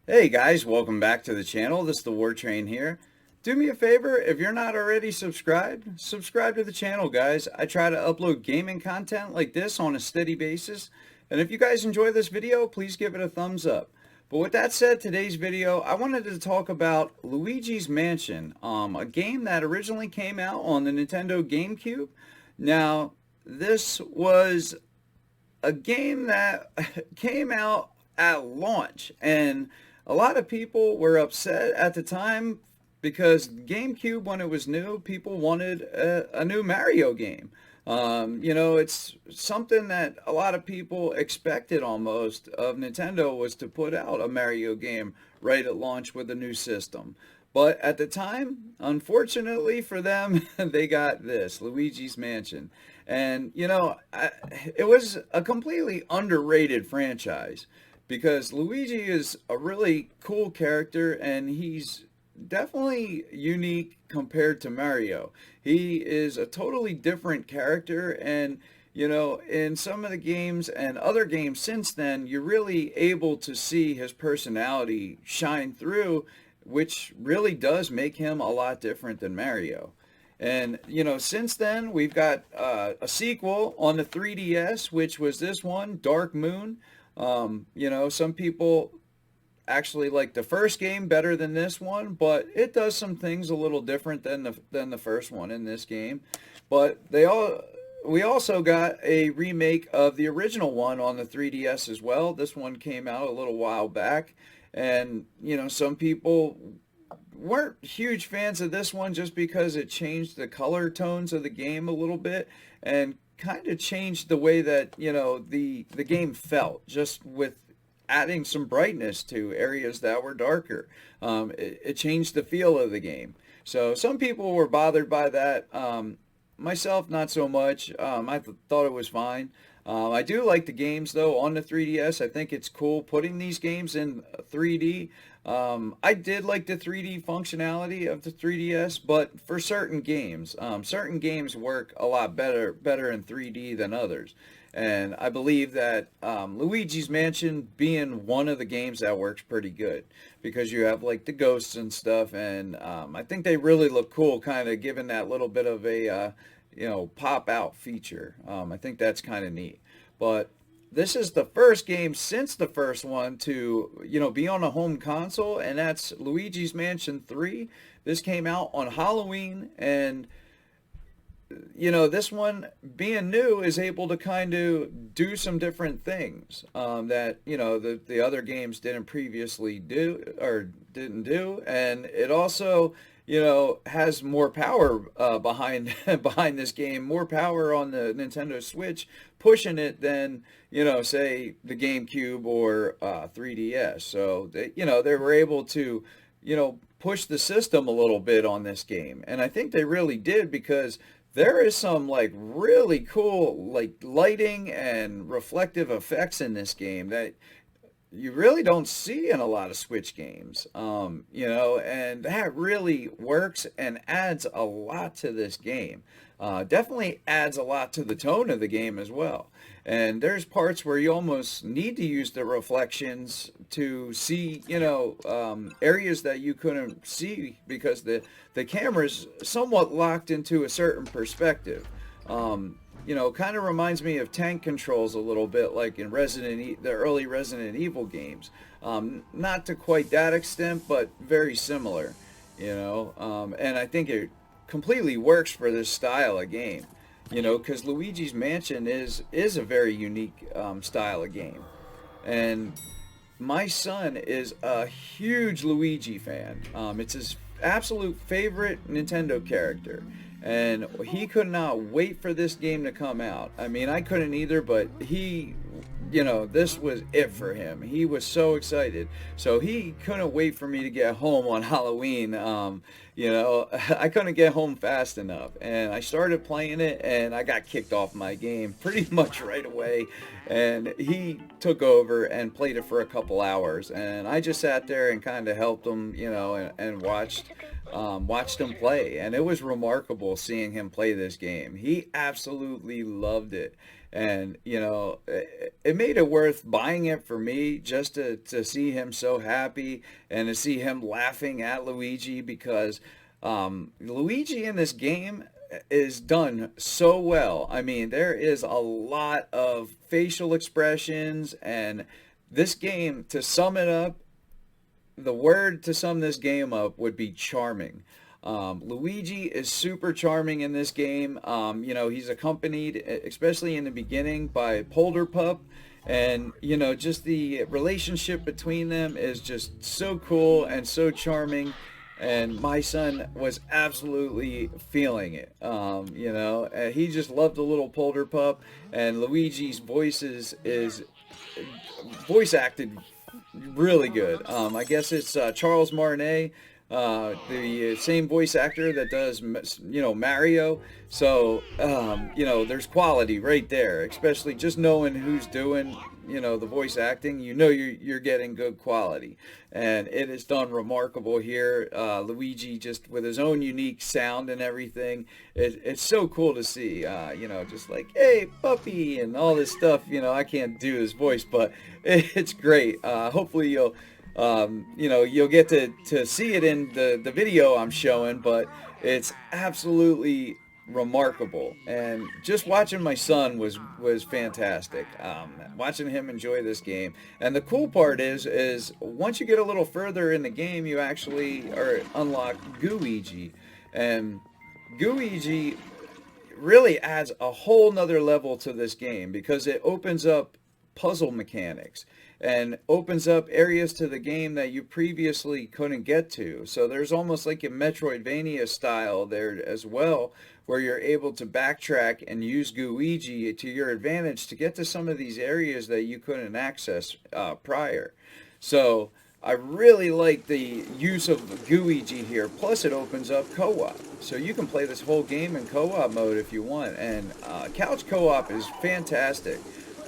Hey guys, welcome back to the channel. This is the War Train here. Do me a favor, if you're not already subscribed, subscribe to the channel, guys. I try to upload gaming content like this on a steady basis. And if you guys enjoy this video, please give it a thumbs up. But with that said, today's video, I wanted to talk about Luigi's Mansion, a game that originally came out on the Nintendo GameCube. Now, this was a game that came out at launch, and a lot of people were upset at the time because GameCube, when it was new, people wanted a new Mario game. It's something that a lot of people expected almost of Nintendo, was to put out a Mario game right at launch with a new system. But at the time, unfortunately for them, they got this, Luigi's Mansion. And, it was a completely underrated franchise because Luigi is a really cool character, and he's definitely unique compared to Mario. He is a totally different character, and in some of the games and other games since then, you're really able to see his personality shine through, which really does make him a lot different than Mario. And, since then, we've got a sequel on the 3DS, which was this one, Dark Moon. Some people actually like the first game better than this one, but it does some things a little different than the first one in this game. But we also got a remake of the original one on the 3DS as well. This one came out a little while back, and some people weren't huge fans of this one just because it changed the color tones of the game a little bit and kind of changed the way that the game felt, just with adding some brightness to areas that were darker. It changed the feel of the game, so some people were bothered by that. Myself, not so much. I thought it was fine. I do like the games though on the 3DS. I think it's cool putting these games in 3D. I did like the 3D functionality of the 3DS, but for certain games work a lot better in 3D than others. And I believe that Luigi's Mansion being one of the games that works pretty good, because you have like the ghosts and stuff, and I think they really look cool, kind of giving that little bit of a pop out feature. I think that's kind of neat. But this is the first game since the first one to be on a home console, and that's Luigi's Mansion 3. This came out on Halloween, and this one, being new, is able to kind of do some different things that the other games didn't previously do or didn't do. And it also has more power behind behind this game, more power on the Nintendo Switch pushing it than say the GameCube or 3DS. So they were able to push the system a little bit on this game, and I think they really did, because there is some like really cool like lighting and reflective effects in this game that you really don't see in a lot of Switch games. And that really works and adds a lot to this game. Definitely adds a lot to the tone of the game as well. And there's parts where you almost need to use the reflections to see, areas that you couldn't see because the camera's somewhat locked into a certain perspective. Kind of reminds me of tank controls a little bit, like in the early Resident Evil games. Not to quite that extent, but very similar. And I think it completely works for this style of game. Because Luigi's Mansion is a very unique style of game, and my son is a huge Luigi fan. It's his absolute favorite Nintendo character, and he could not wait for this game to come out. I mean, I couldn't either, but this was it for him. He was so excited. So he couldn't wait for me to get home on Halloween. I couldn't get home fast enough. And I started playing it, and I got kicked off my game pretty much right away. And he took over and played it for a couple hours. And I just sat there and kind of helped him, and watched him play. And it was remarkable seeing him play this game. He absolutely loved it. And it made it worth buying it for me, just to see him so happy and to see him laughing at Luigi, because Luigi in this game is done so well. I mean, there is a lot of facial expressions, and this game, to sum it up, the word to sum this game up would be charming. Luigi is super charming in this game. He's accompanied, especially in the beginning, by Polderpup, and just the relationship between them is just so cool and so charming. And my son was absolutely feeling it. He just loved the little Polderpup, and Luigi's is voice acted really good. I guess it's Charles Martinet, the same voice actor that does, Mario. So, there's quality right there, especially just knowing who's doing, the voice acting. You're getting good quality, and it is done remarkable here. Luigi, just with his own unique sound and everything, it's so cool to see. Just like, hey, puppy, and all this stuff. I can't do his voice, but it's great. Hopefully you'll get to see it in the video I'm showing, but it's absolutely remarkable. And just watching my son was fantastic. Watching him enjoy this game. And the cool part is once you get a little further in the game, you actually unlock Gooigi. And Gooigi really adds a whole nother level to this game, because it opens up puzzle mechanics and opens up areas to the game that you previously couldn't get to. So there's almost like a Metroidvania style there as well, where you're able to backtrack and use Gooigi to your advantage to get to some of these areas that you couldn't access prior. So I really like the use of Gooigi here. Plus it opens up co-op. So you can play this whole game in co-op mode if you want. And couch co-op is fantastic.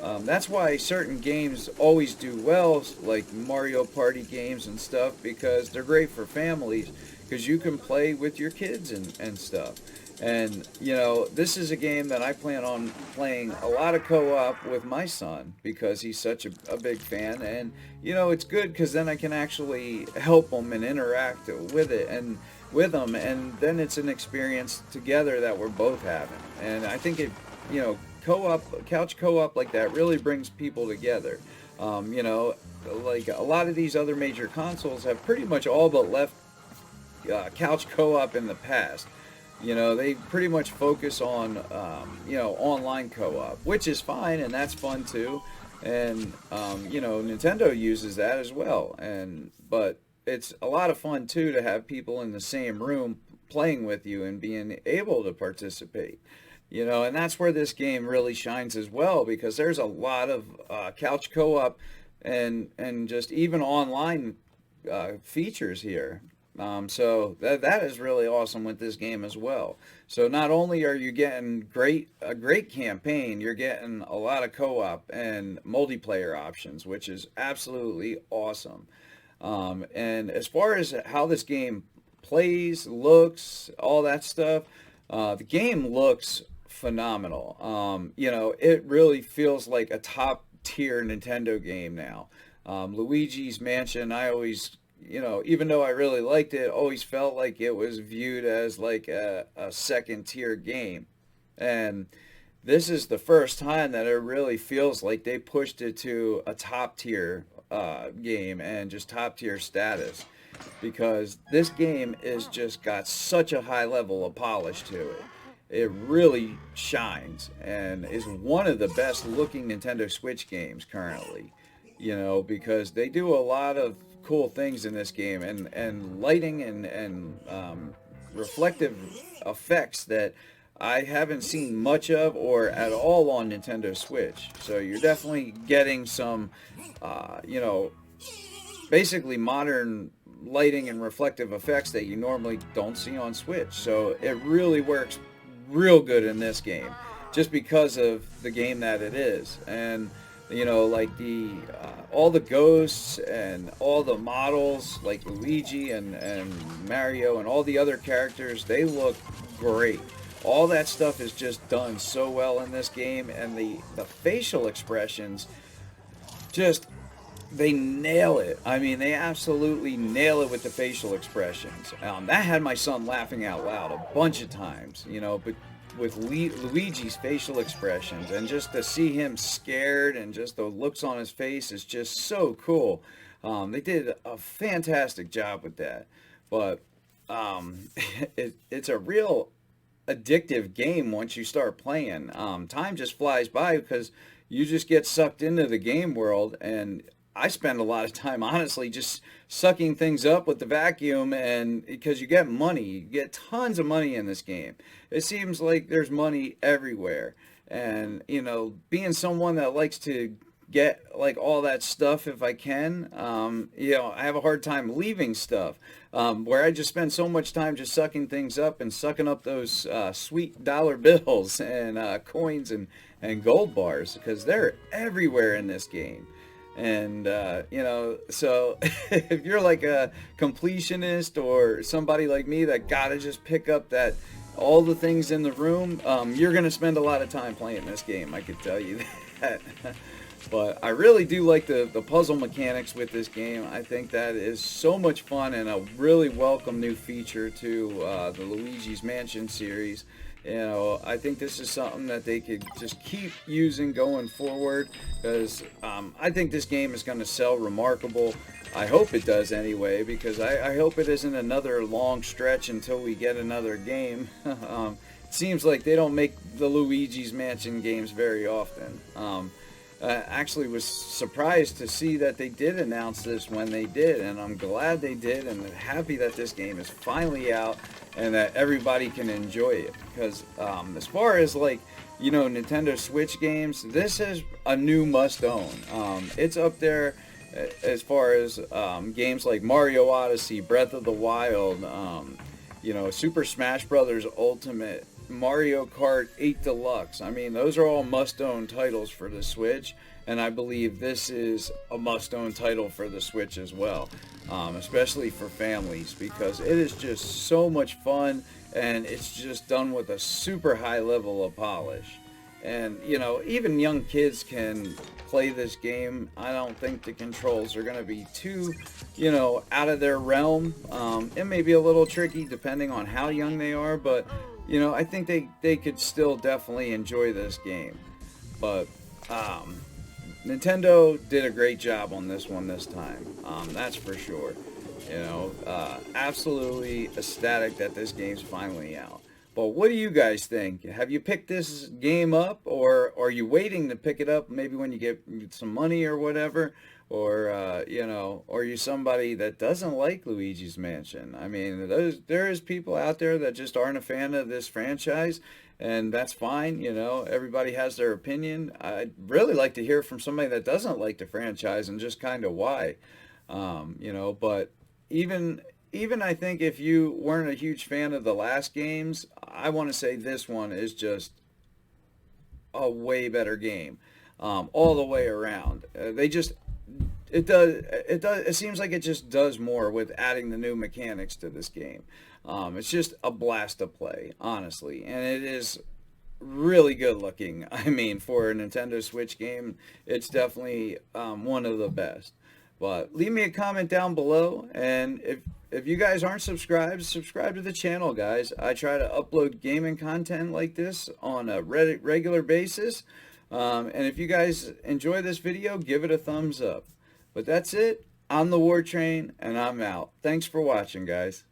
That's why certain games always do well, like Mario Party games and stuff, because they're great for families, because you can play with your kids and stuff. And, this is a game that I plan on playing a lot of co-op with my son, because he's such a big fan. And, it's good because then I can actually help him and interact with it and with him. And then it's an experience together that we're both having. And I think couch co-op like that really brings people together. Like a lot of these other major consoles have pretty much all but left couch co-op in the past. They pretty much focus on online co-op, which is fine, and that's fun too. And Nintendo uses that as well. But it's a lot of fun too to have people in the same room playing with you and being able to participate. And that's where this game really shines as well, because there's a lot of couch co-op and just even online features here. So that is really awesome with this game as well. So not only are you getting a great campaign, you're getting a lot of co-op and multiplayer options, which is absolutely awesome. And as far as how this game plays, looks, all that stuff, the game looks phenomenal. It really feels like a top tier Nintendo game now. Luigi's Mansion, I always, even though I really liked it, always felt like it was viewed as like a second tier game. And this is the first time that it really feels like they pushed it to a top tier game and just top tier status, because this game is just got such a high level of polish to it. It really shines and is one of the best looking Nintendo Switch games currently, because they do a lot of cool things in this game, and lighting and reflective effects that I haven't seen much of or at all on Nintendo Switch. So you're definitely getting some, basically modern lighting and reflective effects that you normally don't see on Switch. So it really works real good in this game, just because of the game that it is. And like all the ghosts and all the models like Luigi and Mario and all the other characters, they look great. All that stuff is just done so well in this game, and the facial expressions just, they nail it. I mean, they absolutely nail it with the facial expressions. That had my son laughing out loud a bunch of times, you know, but with Luigi's facial expressions, and just to see him scared and just the looks on his face is just so cool. They did a fantastic job with that. But it's a real addictive game once you start playing. Time just flies by because you just get sucked into the game world, and I spend a lot of time honestly just sucking things up with the vacuum, and because you get money, you get tons of money in this game. It seems like there's money everywhere, and you know, being someone that likes to get like all that stuff if I can, you know, I have a hard time leaving stuff, where I just spend so much time just sucking things up and sucking up those sweet dollar bills and coins and gold bars, because they're everywhere in this game. And you know, so if you're like a completionist or somebody like me that gotta just pick up that all the things in the room, you're gonna spend a lot of time playing this game, I could tell you that. But I really do like the puzzle mechanics with this game. I think that is so much fun and a really welcome new feature to the Luigi's Mansion series. You know, I think this is something that they could just keep using going forward, because I think this game is going to sell remarkable. I hope it does anyway, because I hope it isn't another long stretch until we get another game. It seems like they don't make the Luigi's Mansion games very often. Actually was surprised to see that they did announce this when they did, and I'm glad they did, and happy that this game is finally out and that everybody can enjoy it. Because as far as, like, you know, Nintendo Switch games, this is a new must own. It's up there as far as games like Mario Odyssey, Breath of the Wild, you know, Super Smash Brothers Ultimate, Mario Kart 8 Deluxe. I mean, those are all must-own titles for the Switch, and I believe this is a must-own title for the Switch as well, especially for families, because it is just so much fun, and it's just done with a super high level of polish. And, you know, even young kids can play this game. I don't think the controls are going to be too, you know, out of their realm. It may be a little tricky depending on how young they are, but you know, I think they could still definitely enjoy this game. But Nintendo did a great job on this one this time. That's for sure. You know, absolutely ecstatic that this game's finally out. But what do you guys think? Have you picked this game up, or are you waiting to pick it up maybe when you get some money or whatever? Or, you know, are you somebody that doesn't like Luigi's Mansion? I mean, there is people out there that just aren't a fan of this franchise, and that's fine. You know, everybody has their opinion. I'd really like to hear from somebody that doesn't like the franchise and just kind of why. You know, but even I think if you weren't a huge fan of the last games, I want to say this one is just a way better game, all the way around. It seems like it just does more with adding the new mechanics to this game. It's just a blast to play, honestly, and it is really good looking. I mean, for a Nintendo Switch game, it's definitely one of the best. But leave me a comment down below, and if you guys aren't subscribed, subscribe to the channel, guys. I try to upload gaming content like this on a regular basis. And if you guys enjoy this video, give it a thumbs up. But that's it. I'm the War Train, and I'm out. Thanks for watching, guys.